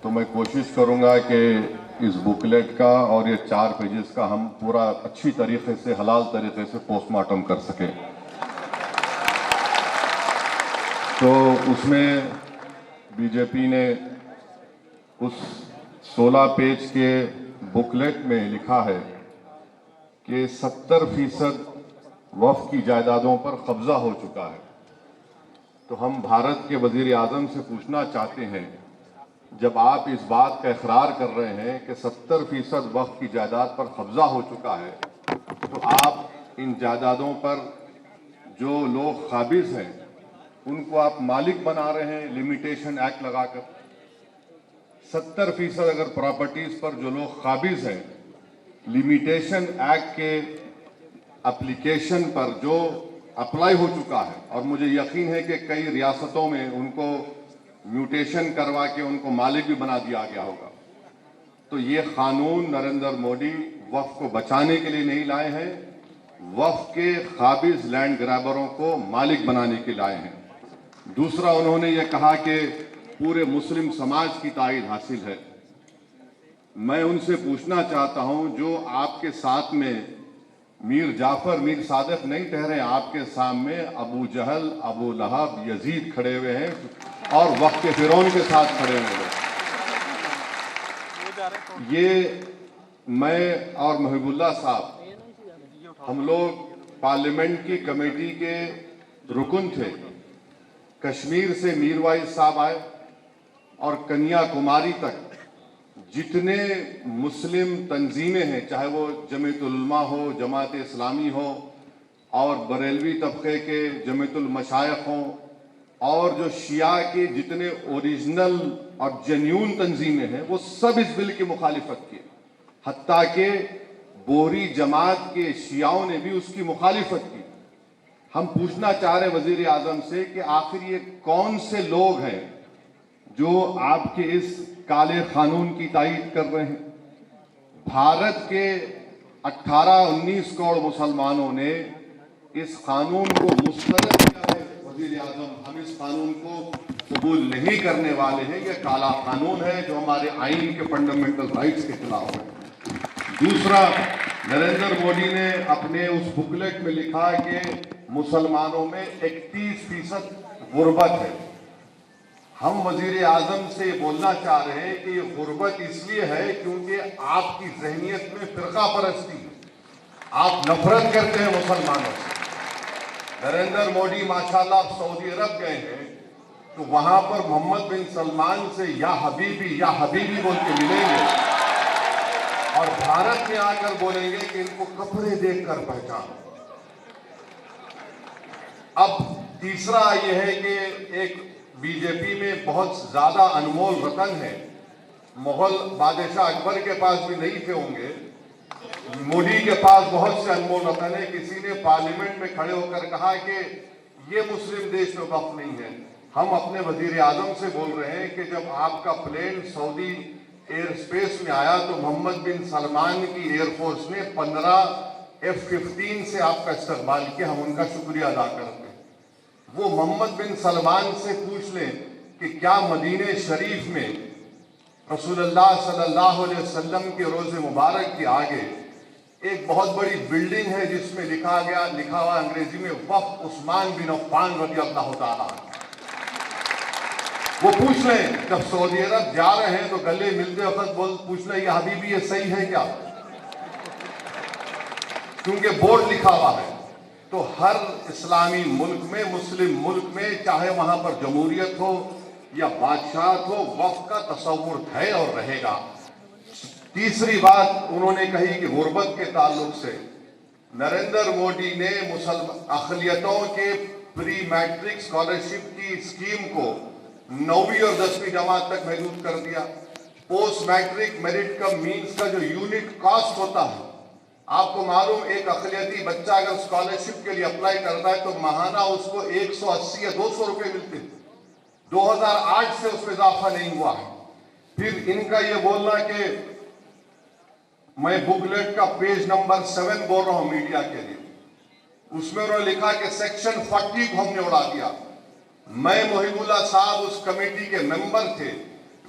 تو میں کوشش کروں گا کہ اس بکلیٹ کا اور یہ 4 پیجز کا ہم پورا اچھی طریقے سے حلال طریقے سے پوسٹ مارٹم کر سکیں. تو اس میں بی جے پی نے اس 16 پیج کے بکلیٹ میں لکھا ہے کہ 70% وقف کی جائیدادوں پر قبضہ ہو چکا ہے. تو ہم بھارت کے وزیر اعظم سے پوچھنا چاہتے ہیں، جب آپ اس بات کا اقرار کر رہے ہیں کہ 70% وقف کی جائیداد پر قبضہ ہو چکا ہے، تو آپ ان جائیدادوں پر جو لوگ قابض ہیں ان کو آپ مالک بنا رہے ہیں لمیٹیشن ایکٹ لگا کر. 70% اگر پراپرٹیز پر جو لوگ قابض ہیں لمیٹیشن ایکٹ کے اپلیکیشن پر جو اپلائی ہو چکا ہے، اور مجھے یقین ہے کہ کئی ریاستوں میں ان کو میوٹیشن کروا کے ان کو مالک بھی بنا دیا گیا ہوگا. تو یہ قانون نریندر مودی وقف کو بچانے کے لیے نہیں لائے ہیں، وقف کے قابض لینڈ گرابروں کو مالک بنانے کے لائے ہیں. دوسرا، انہوں نے یہ کہا کہ پورے مسلم سماج کی تائید حاصل ہے. میں ان سے پوچھنا چاہتا ہوں، جو آپ کے ساتھ میں میر جعفر میر صادق نہیں ٹھہرے، آپ کے سامنے ابو جہل ابو لہب یزید کھڑے ہوئے ہیں اور وقت کے فرعون کے ساتھ کھڑے ہوئے ہیں. یہ میں اور محب اللہ صاحب ہم لوگ پارلیمنٹ کی کمیٹی کے رکن تھے. کشمیر سے میر وائز صاحب آئے اور کنیا کماری تک جتنے مسلم تنظیمیں ہیں، چاہے وہ جمعیت العلماء ہو، جماعت اسلامی ہو، اور بریلوی طبقے کے جمعیت المشائخ ہوں، اور جو شیعہ کے جتنے اوریجنل اور جنیون تنظیمیں ہیں، وہ سب اس بل کی مخالفت کی. حتیٰ کہ بوہری جماعت کے شیعوں نے بھی اس کی مخالفت کی. ہم پوچھنا چاہ رہے وزیر اعظم سے کہ آخر یہ کون سے لوگ ہیں جو آپ کے اس کالے قانون کی تائید کر رہے ہیں؟ بھارت کے 18-19 کروڑ مسلمانوں نے اس قانون کو مسترد کیا ہے. وزیر اعظم، ہم اس قانون کو قبول نہیں کرنے والے ہیں. یہ کالا قانون ہے جو ہمارے آئین کے فنڈامنٹل رائٹس کے خلاف ہے. دوسرا، نریندر مودی نے اپنے اس بکلیٹ میں لکھا کہ مسلمانوں میں 31% غربت ہے. ہم وزیر اعظم سے بولنا چاہ رہے ہیں کہ یہ غربت اس لیے ہے کیونکہ آپ کی ذہنیت میں فرقہ پرستی ہے، آپ نفرت کرتے ہیں مسلمانوں سے. نریندر مودی ماشاءاللہ آپ سعودی عرب گئے ہیں تو وہاں پر محمد بن سلمان سے یا حبیبی بول کے ملیں گے، اور بھارت میں آ کر بولیں گے کہ ان کو کپڑے دیکھ کر پہچان. اب تیسرا یہ ہے کہ ایک بی جے پی میں بہت زیادہ انمول رتن ہے، مغل بادشاہ اکبر کے پاس بھی نہیں تھے ہوں گے، مودی کے پاس بہت سے انمول رتن ہے. کسی نے پارلیمنٹ میں کھڑے ہو کر کہا کہ یہ مسلم دیش میں وقف نہیں ہے. ہم اپنے وزیر اعظم سے بول رہے ہیں کہ جب آپ کا پلین سعودی ایئر اسپیس میں آیا تو محمد بن سلمان کی ایئر فورس نے 15 F-15 سے آپ کا استقبال کیا. ہم ان کا شکریہ ادا کرتے ہیں. وہ محمد بن سلمان سے پوچھ لیں کہ کیا مدینہ شریف میں رسول اللہ صلی اللہ علیہ وسلم کے روز مبارک کے آگے ایک بہت بڑی بلڈنگ ہے جس میں لکھا ہوا انگریزی میں وقف عثمان بن عفان رضی اللہ تعالیٰ. وہ پوچھ لیں جب سعودی عرب جا رہے ہیں تو گلے ملتے وقت پوچھ لیں یہ حبیبی یہ صحیح ہے کیا، کیونکہ بورڈ لکھا ہوا ہے. تو ہر اسلامی ملک میں، مسلم ملک میں، چاہے وہاں پر جمہوریت ہو یا بادشاہت ہو، وقف کا تصور ہے اور رہے گا. تیسری بات انہوں نے کہی کہ غربت کے تعلق سے نریندر مودی نے اقلیتوں کے پری میٹرک اسکالرشپ کی اسکیم کو 9ویں اور 10ویں جماعت تک محدود کر دیا. پوسٹ میٹرک میرٹ کا مینز کا جو یونٹ کاسٹ ہوتا ہے، آپ کو معلوم ایک اقلیتی بچہ اگر اسکالرشپ کے لیے اپلائی کرتا ہے تو ماہانہ اس کو 180 یا 200 روپے ملتے ہیں. 2008 سے اس میں اضافہ نہیں ہوا ہے. پھر ان کا یہ بولنا کہ میں بکلیٹ کا پیج نمبر 7 بول رہا ہوں میڈیا کے لیے، اس میں انہوں نے لکھا کہ سیکشن 40 کو ہم نے اڑا دیا. میں محب اللہ صاحب اس کمیٹی کے ممبر تھے.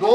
2